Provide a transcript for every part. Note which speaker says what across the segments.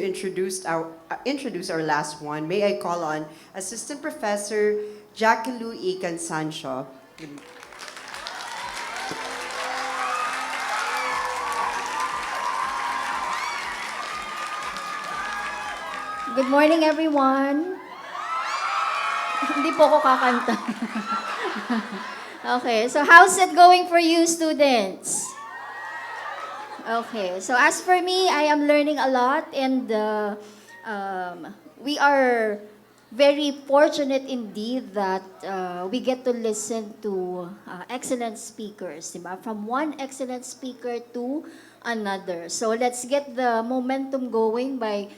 Speaker 1: introduce our last one. May I call on Assistant Professor Jacqueline Ican Sancho.
Speaker 2: Good morning, everyone. Hindi po ako kakanta. Okay, so how's it going for you, students? Okay, so as for me, I am learning a lot, and we are very fortunate indeed that we get to listen to excellent speakers, diba? From one excellent speaker to another. So let's get the momentum going by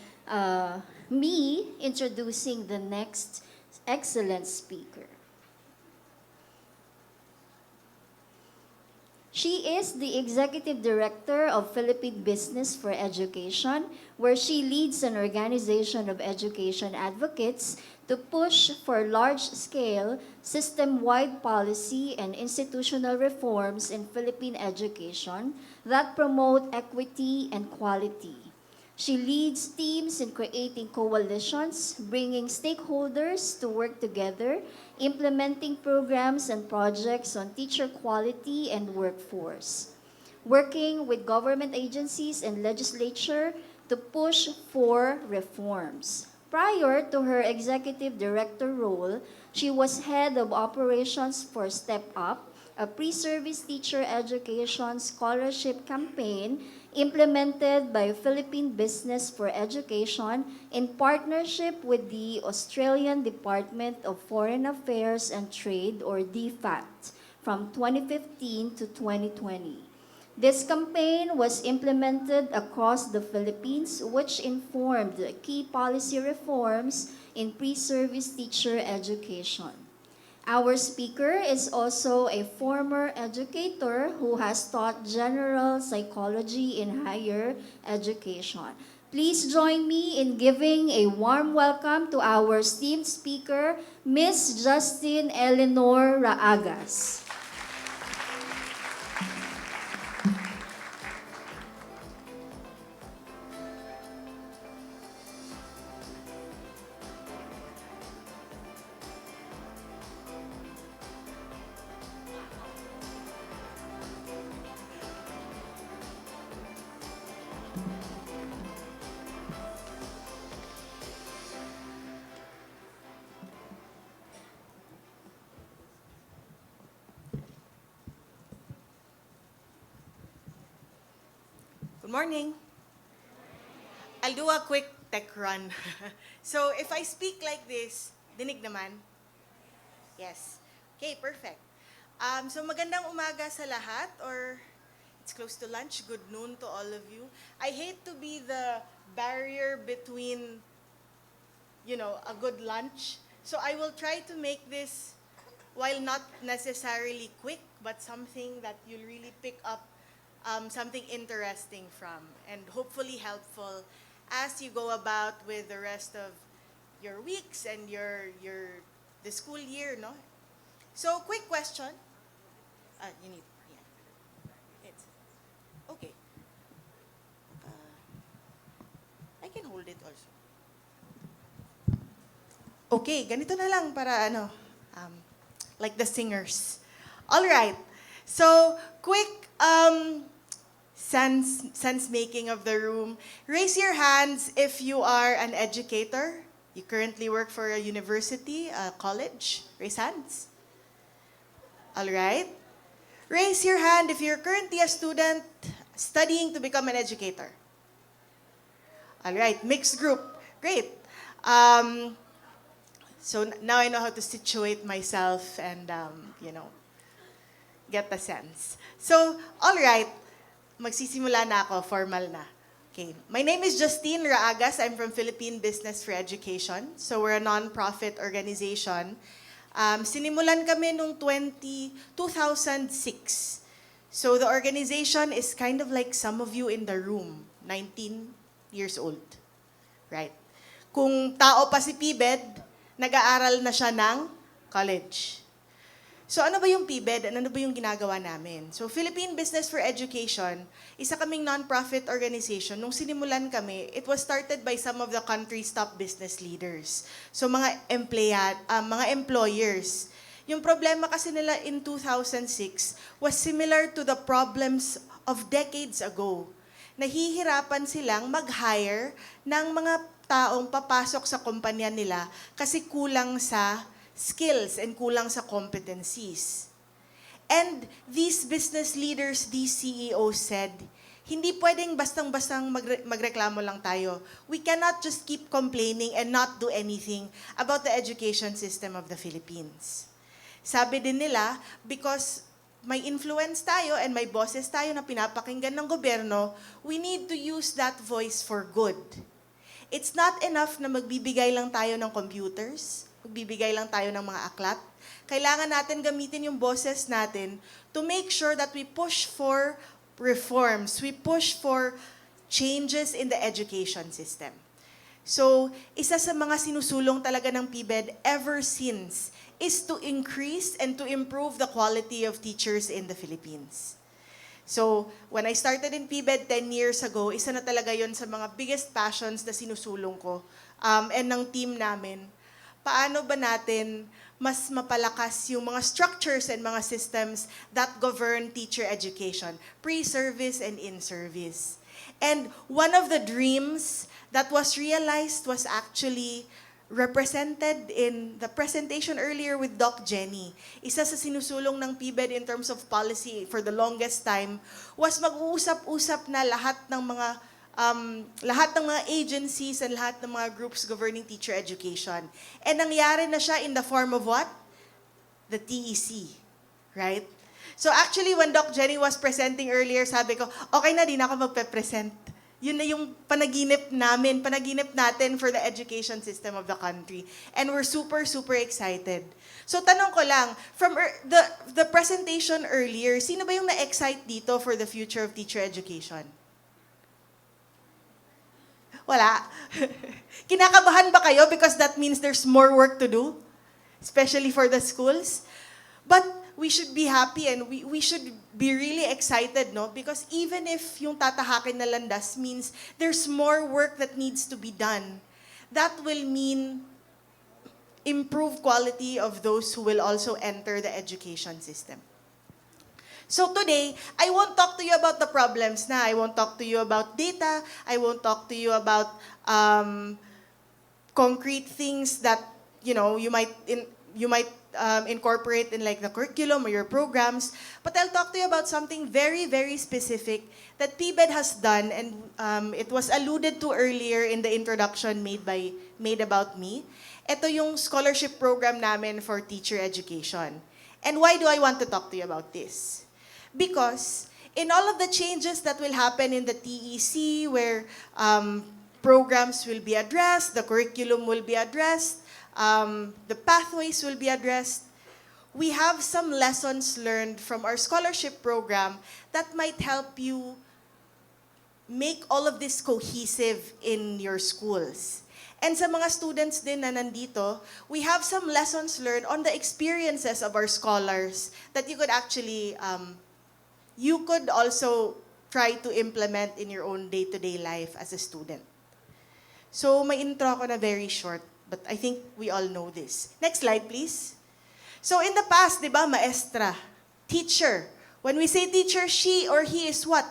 Speaker 2: me introducing the next excellent speaker. She is the Executive Director of Philippine Business for Education, where she leads an organization of education advocates to push for large-scale, system-wide policy and institutional reforms in Philippine education that promote equity and quality. She leads teams in creating coalitions, bringing stakeholders to work together, implementing programs and projects on teacher quality and workforce, working with government agencies and legislature to push for reforms. Prior to her executive director role, she was head of operations for Step Up, a pre-service teacher education scholarship campaign implemented by Philippine Business for Education in partnership with the Australian Department of Foreign Affairs and Trade, or DFAT, from 2015 to 2020. This campaign was implemented across the Philippines, which informed key policy reforms in pre-service teacher education. Our speaker is also a former educator who has taught general psychology in higher education. Please join me in giving a warm welcome to our esteemed speaker, Miss Justine Eleanor Raagas.
Speaker 3: Good morning. I'll do a quick tech run. So if I speak like this, dinig naman? Yes. Okay, perfect. So magandang umaga sa lahat, or it's close to lunch. Good noon to all of you. I hate to be the barrier between, a good lunch. So I will try to make this, while not necessarily quick, but something that you'll really pick up something interesting from, and hopefully helpful as you go about with the rest of your weeks and the school year, no? So, quick question. You need, yeah. It's, okay. I can hold it also. Okay, ganito na lang para like the singers. All right. So, quick sense making of the room. Raise your hands if you are an educator. You currently work for a university, a college. Raise hands. All right. Raise your hand if you're currently a student studying to become an educator. All right, mixed group. Great. So now I know how to situate myself and, get the sense. So, all right, magsisimula na ako, formal na. Okay, my name is Justine Raagas. I'm from Philippine Business for Education. So we're a non-profit organization. Sinimulan kami noong 2006. So the organization is kind of like some of you in the room, 19 years old. Right? Kung tao pa si Pibed, nag-aaral na siya ng college. So ano ba yung PBED? Ano ba yung ginagawa namin? So Philippine Business for Education, isa kaming non-profit organization. Nung sinimulan kami, it was started by some of the country's top business leaders. So mga mga employers. Yung problema kasi nila in 2006 was similar to the problems of decades ago. Nahihirapan silang mag-hire ng mga taong papasok sa kumpanya nila kasi kulang sa skills and kulang sa competencies. And these business leaders, these CEOs said, hindi pwedeng bastang-bastang magreklamo lang tayo. We cannot just keep complaining and not do anything about the education system of the Philippines. Sabi din nila, because may influence tayo and may boses tayo na pinapakinggan ng gobyerno, we need to use that voice for good. It's not enough na magbibigay lang tayo ng computers, magbibigay lang tayo ng mga aklat. Kailangan natin gamitin yung boses natin to make sure that we push for reforms, we push for changes in the education system. So, isa sa mga sinusulong talaga ng PBED ever since is to increase and to improve the quality of teachers in the Philippines. So, when I started in PBED 10 years ago, isa na talaga yon sa mga biggest passions na sinusulong ko and ng team namin. Paano ba natin mas mapalakas yung mga structures and mga systems that govern teacher education, pre-service and in-service. And one of the dreams that was realized was actually represented in the presentation earlier with Doc Jenny. Isa sa sinusulong ng PBED in terms of policy for the longest time was mag-uusap-usap na lahat ng mga agencies and lahat ng mga groups governing teacher education. And nangyari na siya in the form of what? The TEC, right? So actually, when Doc Jenny was presenting earlier, sabi ko, okay na, di na ako magpe-present. Yun na yung panaginip natin for the education system of the country. And we're super, super excited. So tanong ko lang, from the presentation earlier, sino ba yung na-excite dito for the future of teacher education? Wala. Kinakabahan ba kayo because that means there's more work to do? Especially for the schools? But we should be happy and we should be really excited, no? Because even if yung tatahakin na landas means there's more work that needs to be done, that will mean improved quality of those who will also enter the education system. So today, I won't talk to you about the problems na. I won't talk to you about data. I won't talk to you about concrete things that you might incorporate in like the curriculum or your programs. But I'll talk to you about something very, very specific that PBED has done, and it was alluded to earlier in the introduction made about me. Ito yung scholarship program namin for teacher education. And why do I want to talk to you about this? Because in all of the changes that will happen in the TEC, where programs will be addressed, the curriculum will be addressed, the pathways will be addressed, we have some lessons learned from our scholarship program that might help you make all of this cohesive in your schools. And sa mga students din na nandito, we have some lessons learned on the experiences of our scholars that you could actually you could also try to implement in your own day-to-day life as a student. So, may intro ko na very short, but I think we all know this. Next slide, please. So, in the past, di ba, maestra, teacher. When we say teacher, she or he is what?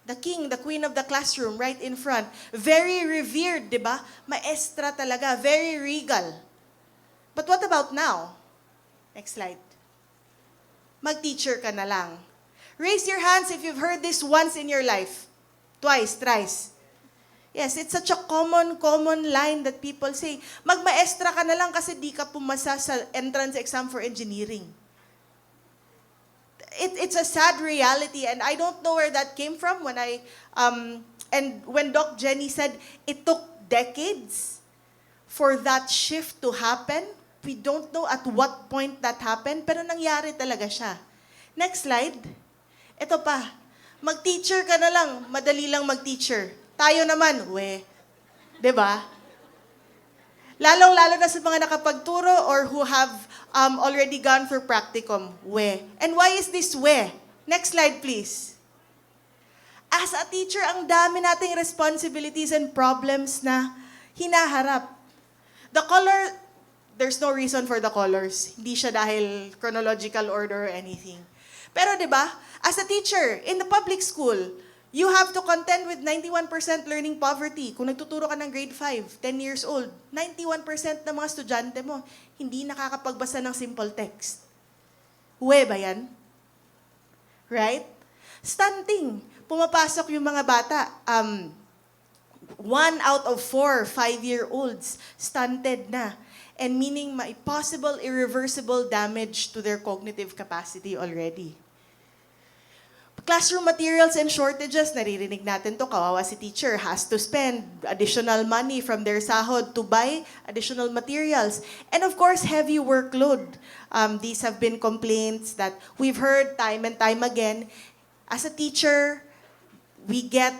Speaker 3: The king, the queen of the classroom, right in front. Very revered, di ba? Maestra talaga, very regal. But what about now? Next slide. Mag-teacher ka na lang. Raise your hands if you've heard this once in your life. Twice, thrice. Yes, it's such a common line that people say, magmaestra ka na lang kasi di ka pumasa sa entrance exam for engineering. It's a sad reality, and I don't know where that came from when when Doc Jenny said it took decades for that shift to happen. We don't know at what point that happened, pero nangyari talaga siya. Next slide. Ito pa, mag-teacher ka na lang, madali lang mag-teacher. Tayo naman, diba? Lalong-lalo na sa mga nakapagturo or who have already gone for practicum. We. And why is this we? Next slide, please. As a teacher, ang dami nating responsibilities and problems na hinaharap. The color, there's no reason for the colors. Hindi siya dahil chronological order or anything. Pero 'di ba, as a teacher in the public school, you have to contend with 91% learning poverty. Kung nagtuturo ka ng grade 5, 10 years old, 91% ng mga estudyante mo hindi nakakapagbasa ng simple text. Uwe ba yan? Right? Stunting. Pumapasok yung mga bata. 1 out of 4 5-year-olds stunted na. And meaning may possible irreversible damage to their cognitive capacity already. Classroom materials and shortages, naririnig natin to, kawawa si teacher, has to spend additional money from their sahod to buy additional materials. And of course, heavy workload. These have been complaints that we've heard time and time again. As a teacher, we get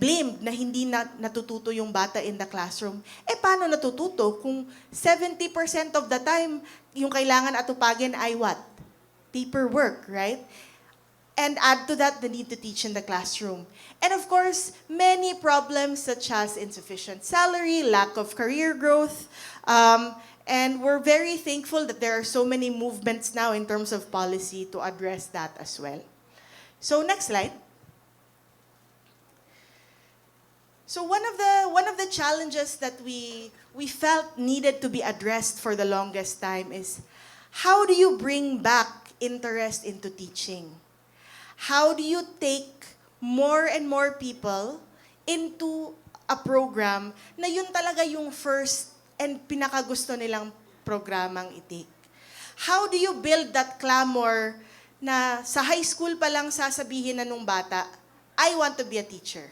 Speaker 3: blamed na hindi natututo yung bata in the classroom. Eh, paano natututo kung 70% of the time, yung kailangan atupagin ay what? Paperwork, right? And add to that the need to teach in the classroom. And of course, many problems such as insufficient salary, lack of career growth, and we're very thankful that there are so many movements now in terms of policy to address that as well. So next slide. So one of the challenges that we felt needed to be addressed for the longest time is, how do you bring back interest into teaching? How do you take more and more people into a program na yun talaga yung first and pinakagusto nilang programang i-take? How do you build that clamor na sa high school pa lang sasabihin na nung bata, I want to be a teacher?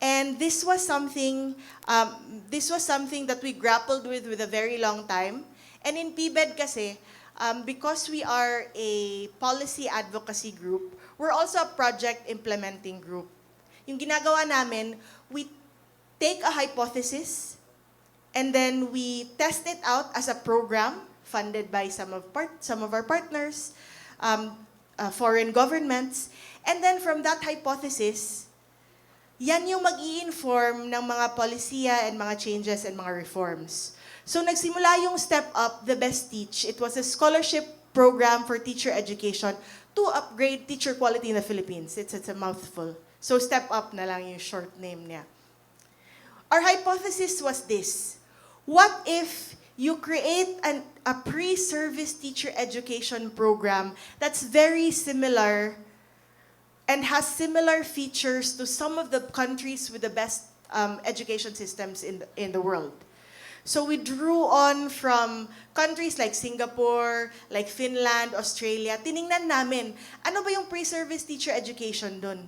Speaker 3: And this was something that we grappled with a very long time. And in PBED kasi, because we are a policy advocacy group, we're also a project implementing group. Yung ginagawa namin, we take a hypothesis, and then we test it out as a program funded by some of our partners, foreign governments, and then from that hypothesis, yan yung mag-i-inform ng mga polisiya and mga changes and mga reforms. So nagsimula yung Step Up, The Best Teach. It was a scholarship program for teacher education to upgrade teacher quality in the Philippines. It's a mouthful. So Step Up na lang yung short name niya. Our hypothesis was this: what if you create a pre-service teacher education program that's very similar and has similar features to some of the countries with the best education systems in the world? So we drew on from countries like Singapore, like Finland, Australia. Tiningnan namin, ano ba yung pre-service teacher education dun?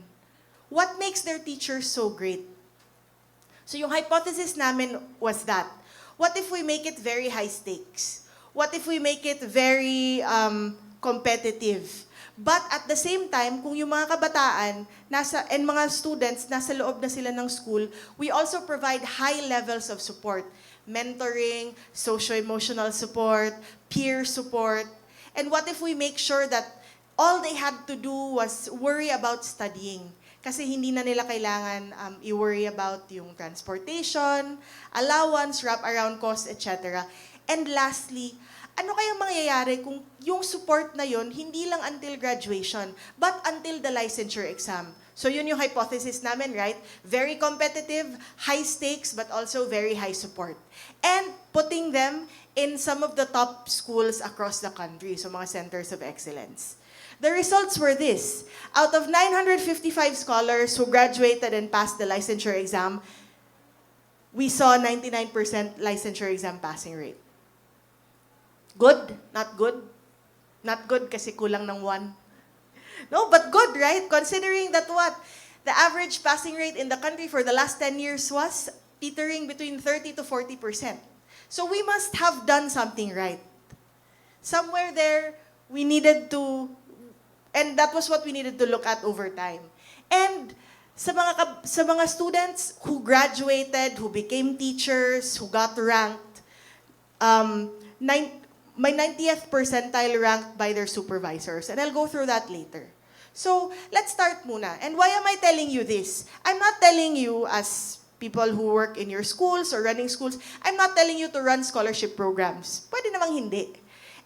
Speaker 3: What makes their teachers so great? So yung hypothesis namin was that, what if we make it very high stakes? What if we make it very competitive? But at the same time, kung yung mga kabataan and mga students nasa loob na sila ng school, we also provide high levels of support. Mentoring, socio-emotional support, peer support. And what if we make sure that all they had to do was worry about studying? Kasi hindi na nila kailangan i-worry about yung transportation, allowance, wrap-around costs, etc. And lastly, ano kayang mangyayari kung yung support na yon hindi lang until graduation, but until the licensure exam? So yun yung hypothesis namin, right? Very competitive, high stakes, but also very high support. And putting them in some of the top schools across the country, so mga centers of excellence. The results were this: out of 955 scholars who graduated and passed the licensure exam, we saw 99% licensure exam passing rate. Good? Not good? Not good kasi kulang ng 1. No, but good, right? Considering that what? The average passing rate in the country for the last 10 years was teetering between 30 to 40%. So we must have done something right. Somewhere there, we needed to, and that was what we needed to look at over time. And sa mga students who graduated, who became teachers, who got ranked, my 90th percentile ranked by their supervisors. And I'll go through that later. So, let's start muna. And why am I telling you this? I'm not telling you as people who work in your schools or running schools, I'm not telling you to run scholarship programs. Pwede namang hindi.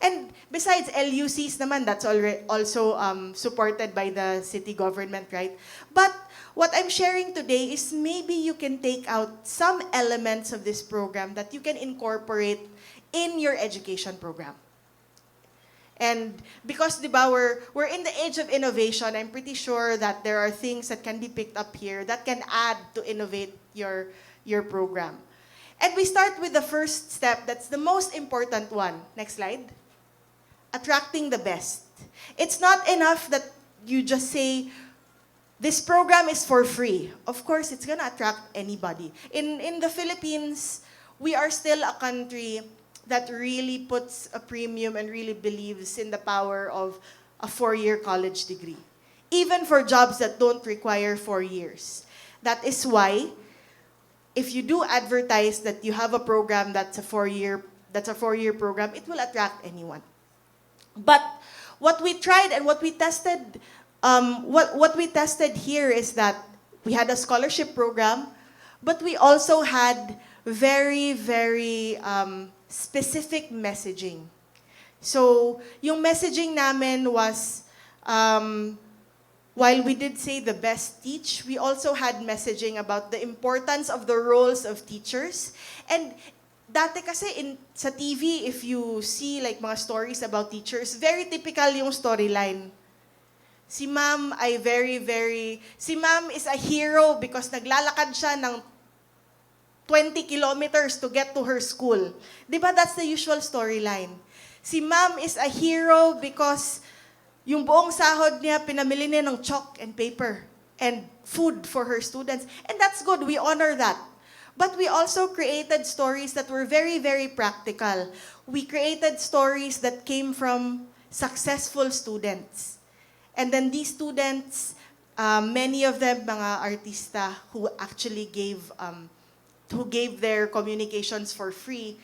Speaker 3: And besides, LUCs naman, that's also supported by the city government, right? But what I'm sharing today is maybe you can take out some elements of this program that you can incorporate in your education program. And because, di ba, we're in the age of innovation, I'm pretty sure that there are things that can be picked up here that can add to innovate your program. And we start with the first step, that's the most important one. Next slide. Attracting the best. It's not enough that you just say, this program is for free. Of course, it's gonna attract anybody. In the Philippines, we are still a country that really puts a premium and really believes in the power of a 4-year college degree, even for jobs that don't require 4 years. That is why, if you do advertise that you have a program that's a 4-year program, it will attract anyone. But what we tried and what we tested, what we tested here is that we had a scholarship program, but we also had very, very specific messaging. So, yung messaging namin was, while we did say the best teach, we also had messaging about the importance of the roles of teachers. And dati kasi sa TV, if you see like mga stories about teachers, very typical yung storyline. Si ma'am si ma'am is a hero because naglalakad siya ng 20 kilometers to get to her school. Di ba that's the usual storyline? Si ma'am is a hero because yung buong sahod niya, pinamili niya ng chalk and paper and food for her students. And that's good, we honor that. But we also created stories that were very, very practical. We created stories that came from successful students. And then these students, many of them mga artista who actually gave their communications for free,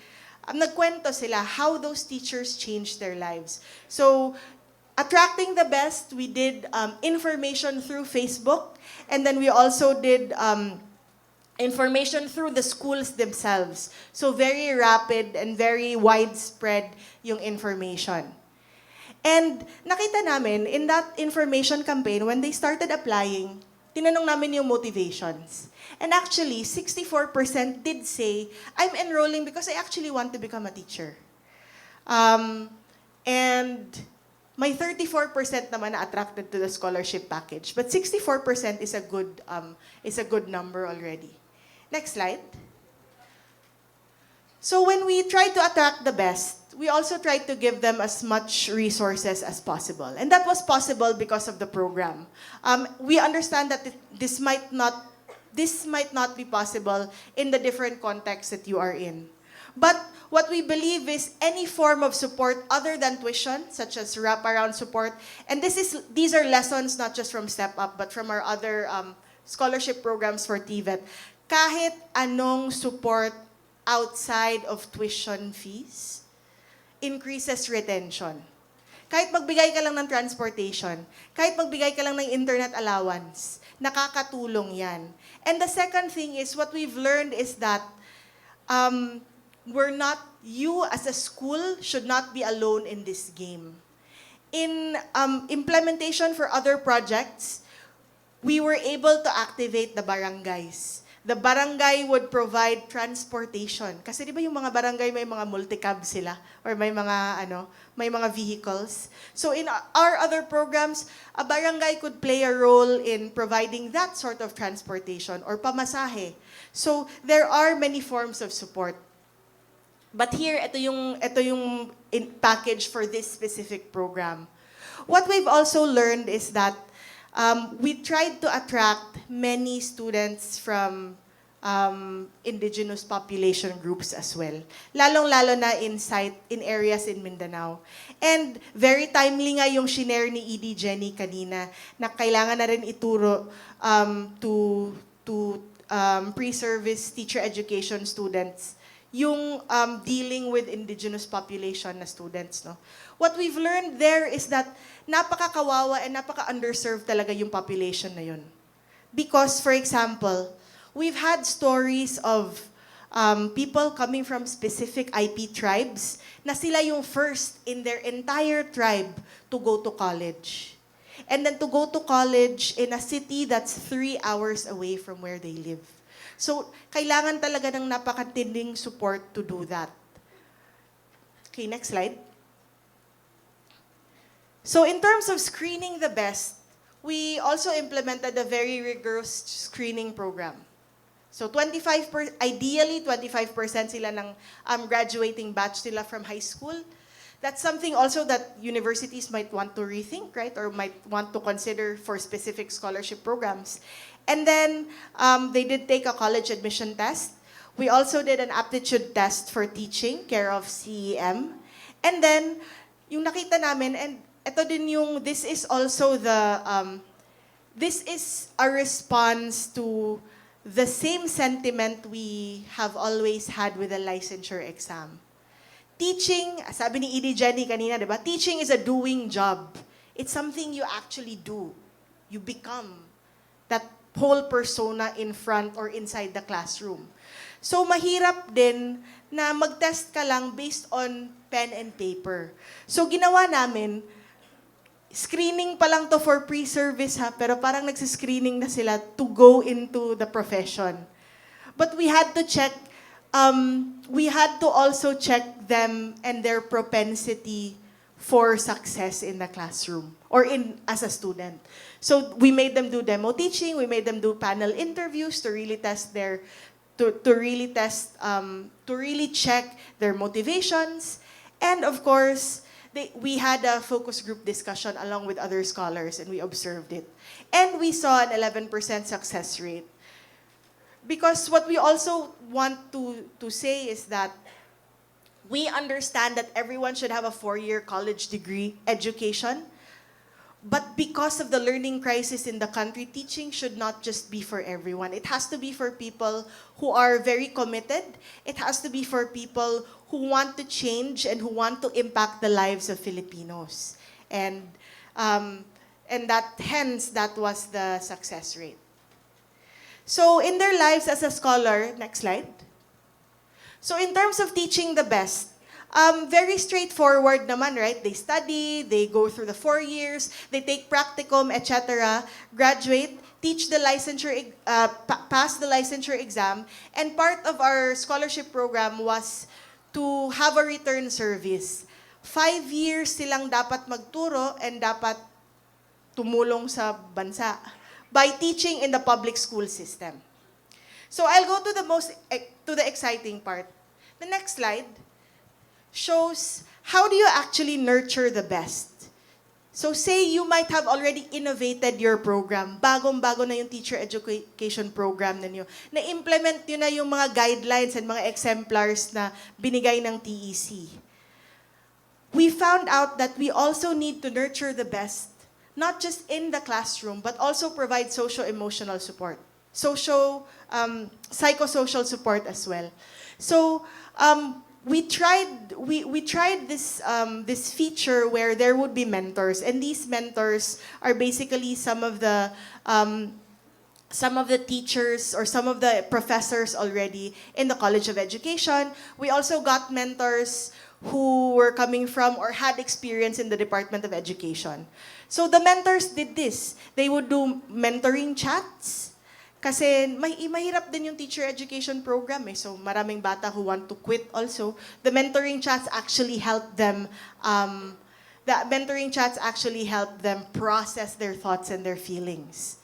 Speaker 3: nagkwento sila how those teachers changed their lives. So, attracting the best, we did information through Facebook, and then we also did information through the schools themselves. So, very rapid and very widespread yung information. And nakita namin, in that information campaign, when they started applying, tinanong namin yung motivations. And actually, 64% did say, I'm enrolling because I actually want to become a teacher. And my 34% naman na attracted to the scholarship package. But 64% is a good number already. Next slide. So when we try to attract the best, we also try to give them as much resources as possible. And that was possible because of the program. We understand that this might not be possible in the different contexts that you are in. But what we believe is any form of support other than tuition, such as wraparound support, and these are lessons not just from Step Up, but from our other scholarship programs for TVET. Kahit anong support outside of tuition fees increases retention. Kahit magbigay ka lang ng transportation, kahit magbigay ka lang ng internet allowance, nakakatulong yan. And the second thing is, what we've learned is that you as a school should not be alone in this game. In implementation for other projects, we were able to activate the barangays. The barangay would provide transportation. Kasi di ba yung mga barangay may mga multicab sila or may mga vehicles. So in our other programs, a barangay could play a role in providing that sort of transportation or pamasahe. So there are many forms of support. But here, ito yung package for this specific program. What we've also learned is that we tried to attract many students from indigenous population groups as well. Lalong-lalo na in areas in Mindanao. And very timely nga yung shinare ni ED Jenny kanina na kailangan na rin ituro to pre-service teacher education students yung dealing with indigenous population na students. No? What we've learned there is that napaka-kawawa and napaka-underserved talaga yung population na yun. Because, for example, we've had stories of people coming from specific IP tribes na sila yung first in their entire tribe to go to college. And then to go to college in a city that's 3 hours away from where they live. So, kailangan talaga ng napakatinding support to do that. Okay, next slide. So, in terms of screening the best, we also implemented a very rigorous screening program. So, ideally, 25% sila ng graduating batch nila from high school. That's something also that universities might want to rethink, right? Or might want to consider for specific scholarship programs. And then, they did take a college admission test. We also did an aptitude test for teaching, care of CEM. And then, yung nakita namin, and ito din yung, this is also this is a response to the same sentiment we have always had with the licensure exam. Teaching, sabi ni Edie Jenny kanina, di ba? Teaching is a doing job. It's something you actually do. You become that whole persona in front or inside the classroom. So, mahirap din na mag-test ka lang based on pen and paper. So, ginawa namin, screening pa lang to for pre-service ha, pero parang nagsiscreening na sila to go into the profession. But we had to check, we had to also check them and their propensity for success in the classroom or as a student. So we made them do demo teaching, we made them do panel interviews to really test to really check their motivations. And of course, we had a focus group discussion along with other scholars and we observed it. And we saw an 11% success rate. Because what we also want to say is that we understand that everyone should have a 4-year college degree education. But because of the learning crisis in the country, teaching should not just be for everyone. It has to be for people who are very committed. It has to be for people who want to change and who want to impact the lives of Filipinos. And that was the success rate. So in their lives as a scholar, next slide. So in terms of teaching the best, very straightforward naman, right? They study, they go through the 4 years, they take practicum, etc., graduate, teach the licensure, pass the licensure exam, and part of our scholarship program was to have a return service. 5 years silang dapat magturo and dapat tumulong sa bansa by teaching in the public school system. So I'll go to the exciting part. The next slide shows how do you actually nurture the best. So say you might have already innovated your program. Bagong-bago na yung teacher education program ninyo. Na-implement nyo na yung mga guidelines and mga exemplars na binigay ng TEC. We found out that we also need to nurture the best, not just in the classroom, but also provide socio-emotional support. Psychosocial support as well. So, we tried this feature where there would be mentors, and these mentors are basically some of the teachers or some of the professors already in the College of Education. We also got mentors who were coming from or had experience in the Department of Education. So the mentors did this. They would do mentoring chats. Kasi mahirap din yung teacher education program eh. So maraming bata who want to quit also. The mentoring chats actually help them process their thoughts and their feelings.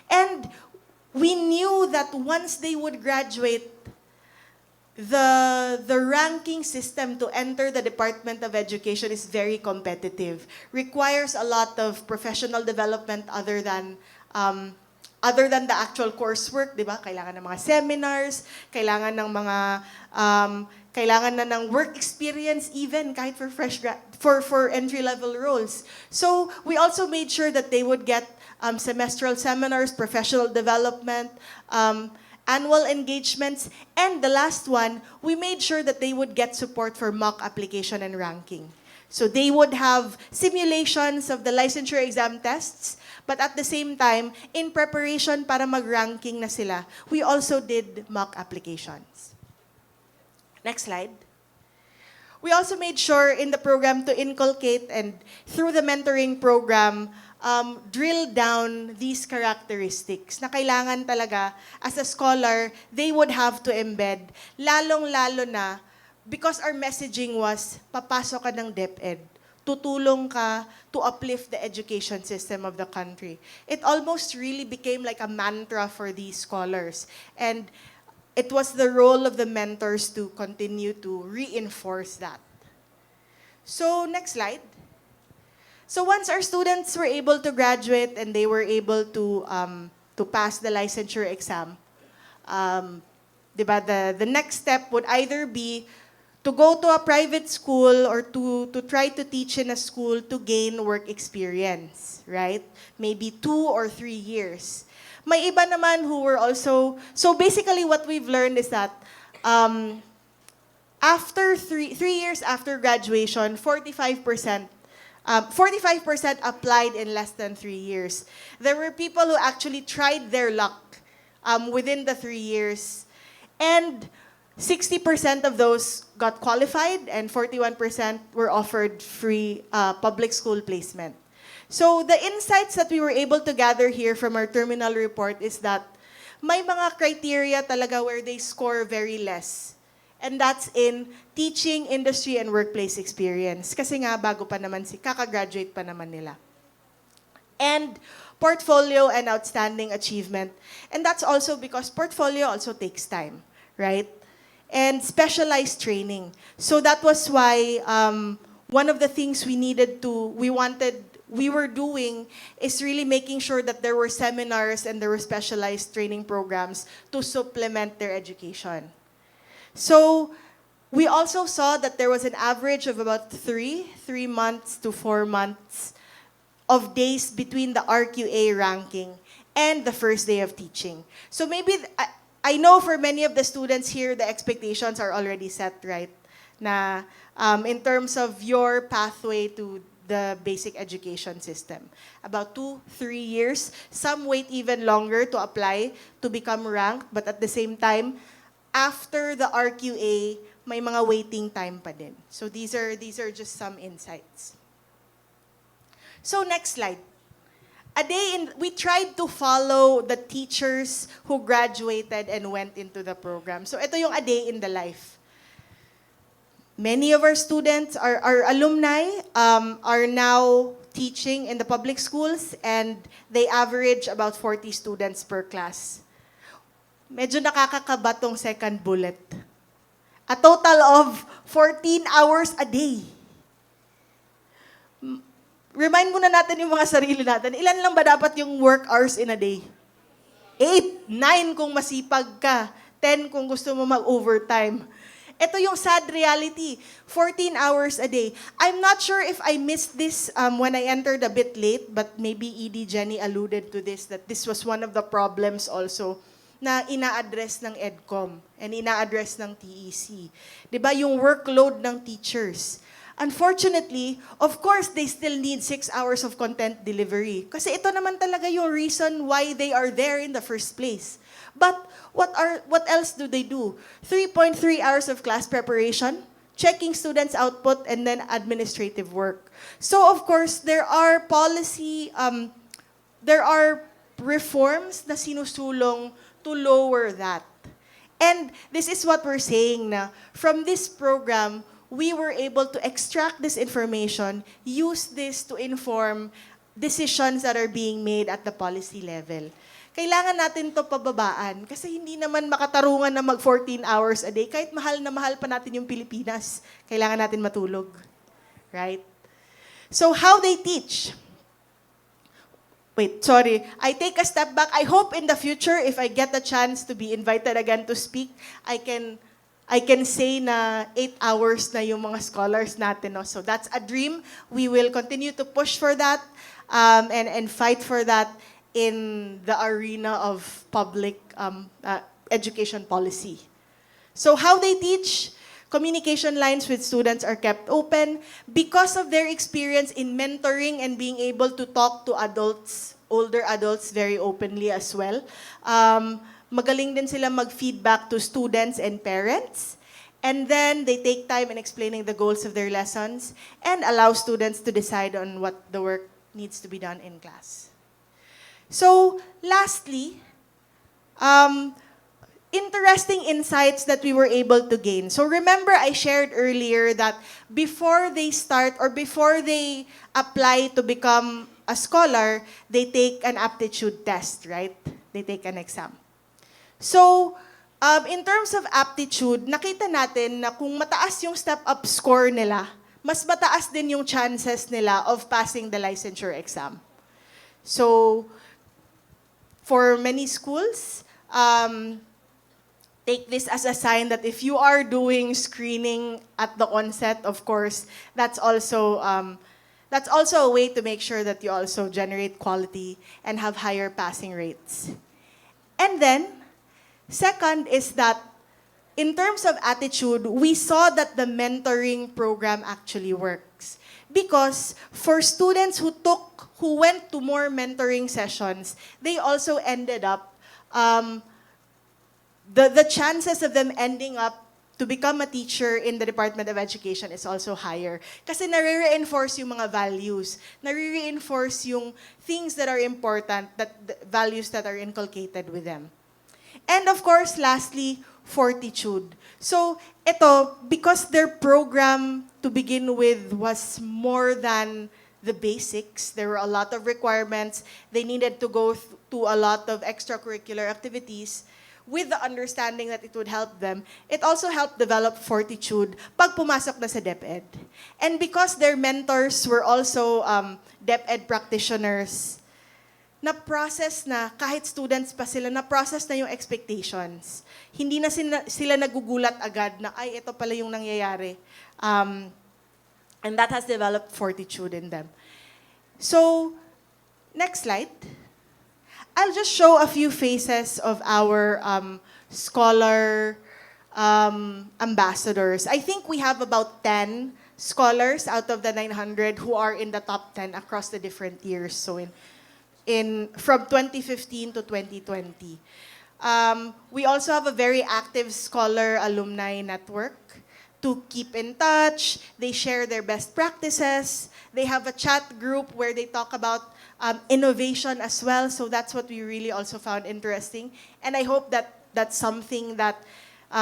Speaker 3: And we knew that once they would graduate, the ranking system to enter the Department of Education is very competitive. Requires a lot of professional development other than the actual coursework, di ba? Kailangan ng mga seminars, kailangan na ng work experience even kahit for entry-level roles. So we also made sure that they would get semestral seminars, professional development, annual engagements, and the last one, we made sure that they would get support for mock application and ranking. So they would have simulations of the licensure exam tests, but at the same time, in preparation para mag-ranking na sila, we also did mock applications. Next slide. We also made sure in the program to inculcate and through the mentoring program, drill down these characteristics na kailangan talaga as a scholar, they would have to embed, lalong-lalo na because our messaging was, papasok ka ng DepEd, tutulong ka to uplift the education system of the country. It almost really became like a mantra for these scholars. And it was the role of the mentors to continue to reinforce that. So, next slide. So once our students were able to graduate and they were able to pass the licensure exam, diba, the next step would either be to go to a private school or to try to teach in a school to gain work experience, right? Maybe 2 or 3 years. May iba naman who were also, so basically what we've learned is that after 3 years after graduation, 45% applied in less than 3 years. There were people who actually tried their luck within the 3 years. And 60% of those got qualified and 41% were offered free public school placement. So the insights that we were able to gather here from our terminal report is that may mga criteria talaga where they score very less. And that's in teaching, industry, and workplace experience. Kasi nga, bago pa naman kaka-graduate pa naman nila. And portfolio and outstanding achievement. And that's also because portfolio also takes time, right? And specialized training. So that was why one of the things we were doing is really making sure that there were seminars and there were specialized training programs to supplement their education. So we also saw that there was an average of about 3 months to 4 months of days between the RQA ranking and the first day of teaching. So maybe, I know for many of the students here, the expectations are already set, right? Na in terms of your pathway to the basic education system. About 2-3 years. Some wait even longer to apply to become ranked, but at the same time, after the RQA, may mga waiting time pa din. So these are just some insights. So next slide. We tried to follow the teachers who graduated and went into the program. So ito yung a day in the life. Many of our students, our alumni, are now teaching in the public schools and they average about 40 students per class. Medyo nakakakaba tong second bullet. A total of 14 hours a day. Remind muna natin yung mga sarili natin. Ilan lang ba dapat yung work hours in a day? 8, 9 kung masipag ka. 10 kung gusto mo mag-overtime. Ito yung sad reality. 14 hours a day. I'm not sure if I missed this when I entered a bit late, but maybe ED Jenny alluded to this, that this was one of the problems also na ina-address ng EDCOM and ina-address ng TEC. 'Di ba yung workload ng teachers? Unfortunately, of course, they still need 6 hours of content delivery. Kasi ito naman talaga yung reason why they are there in the first place. But what else do they do? 3.3 hours of class preparation, checking students' output, and then administrative work. So, of course, there are reforms na sinusulong to lower that. And this is what we're saying na from this program, we were able to extract this information, use this to inform decisions that are being made at the policy level. Kailangan natin to pababaan kasi hindi naman makatarungan na mag 14 hours a day. Kahit mahal na mahal pa natin yung Pilipinas, kailangan natin matulog. Right? So how they teach? Wait, sorry. I take a step back. I hope in the future, if I get a chance to be invited again to speak, I can say na 8 hours na yung mga scholars natin. No? So that's a dream. We will continue to push for that and fight for that in the arena of public education policy. So how they teach, communication lines with students are kept open because of their experience in mentoring and being able to talk to adults, older adults, very openly as well. Magaling din sila mag-feedback to students and parents. And then they take time in explaining the goals of their lessons and allow students to decide on what the work needs to be done in class. So, lastly, interesting insights that we were able to gain. So remember, I shared earlier that before they start or before they apply to become a scholar, they take an aptitude test, right? They take an exam. So, in terms of aptitude, nakita natin na kung mataas yung step-up score nila, mas mataas din yung chances nila of passing the licensure exam. So, for many schools, take this as a sign that if you are doing screening at the onset, of course, that's also a way to make sure that you also generate quality and have higher passing rates. And then, second is that in terms of attitude, we saw that the mentoring program actually works. Because for students who went to more mentoring sessions, they also ended up, the chances of them ending up to become a teacher in the Department of Education is also higher. Kasi nare-reinforce yung mga values, nare-reinforce yung things that are important, the values that are inculcated with them. And of course, lastly, fortitude. So, ito, because their program to begin with was more than the basics, there were a lot of requirements, they needed to go to a lot of extracurricular activities, with the understanding that it would help them, it also helped develop fortitude pag pumasok na sa DepEd. And because their mentors were also DepEd practitioners, na-process na, kahit students pa sila, na-process na yung expectations. Hindi na sila nagugulat agad na, ay, ito pala yung nangyayari. And that has developed fortitude in them. So, next slide. I'll just show a few faces of our scholar ambassadors. I think we have about 10 scholars out of the 900 who are in the top 10 across the different years. So from 2015 to 2020. We also have a very active scholar alumni network to keep in touch. They share their best practices. They have a chat group where they talk about innovation as well. So that's what we really also found interesting. And I hope that that's something that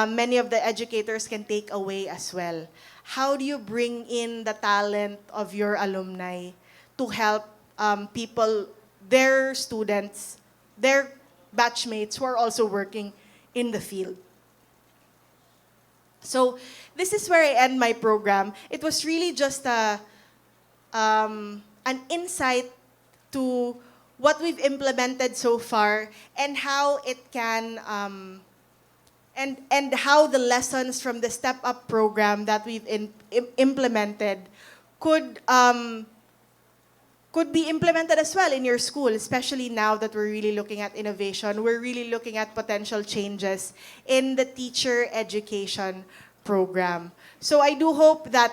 Speaker 3: many of the educators can take away as well. How do you bring in the talent of your alumni to help people, their students, their batchmates who are also working in the field? So this is where I end my program. It was really just an insight to what we've implemented so far and how it can, and how the lessons from the Step Up program that we've implemented could be implemented as well in your school, especially now that we're really looking at innovation. We're really looking at potential changes in the teacher education program. So I do hope that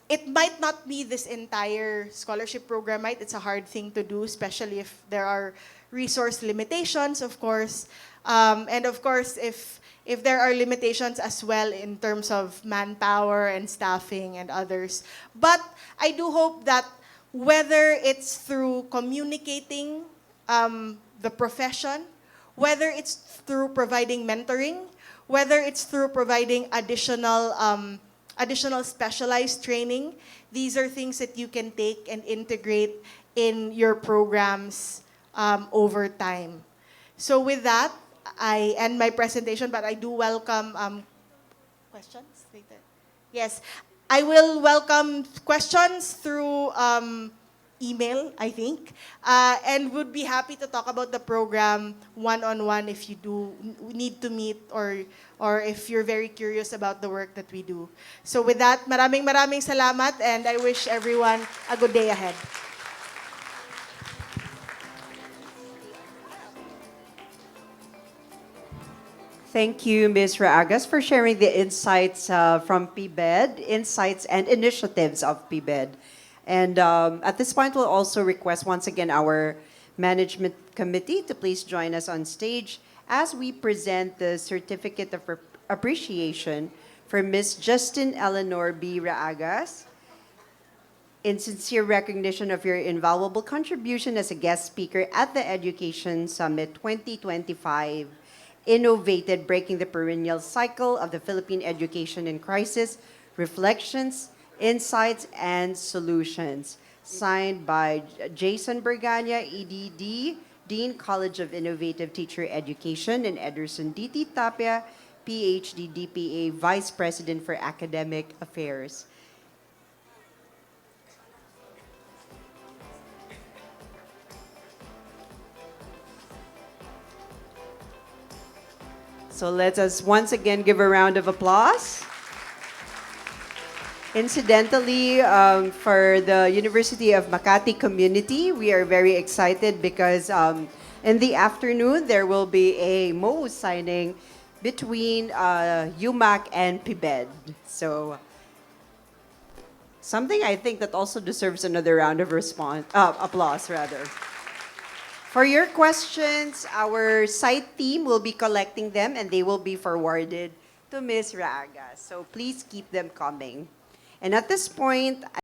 Speaker 3: it might not be this entire scholarship program, right? It's a hard thing to do, especially if there are resource limitations, of course. And of course, if there are limitations as well in terms of manpower and staffing and others. But I do hope that whether it's through communicating the profession, whether it's through providing mentoring, whether it's through providing additional specialized training, these are things that you can take and integrate in your programs over time. So with that, I end my presentation, but I do welcome questions later. Yes, I will welcome questions through email, I think, and would be happy to talk about the program one-on-one if you do need to meet or if you're very curious about the work that we do. So with that, maraming salamat, and I wish everyone a good day ahead.
Speaker 1: Thank you, Ms. Raagas, for sharing the insights from PBED, insights and initiatives of PBED. And at this point, we'll also request once again our management committee to please join us on stage as we present the certificate of appreciation for Ms. Justin Eleanor B. Raagas in sincere recognition of your invaluable contribution as a guest speaker at the Education Summit 2025, Innovated Breaking the Perennial Cycle of the Philippine Education in Crisis, Reflections, Insights, and Solutions. Signed by Jason Bergania, EDD, Dean, College of Innovative Teacher Education, and Ederson D.T. Tapia, PhD, DPA, Vice President for Academic Affairs. So let us once again give a round of applause. Incidentally, for the University of Makati community, we are very excited because in the afternoon there will be a MOU signing between UMAC and PBED. So something I think that also deserves another round of applause rather. For your questions, our site team will be collecting them and they will be forwarded to Ms. Raagas. So please keep them coming. And at this point,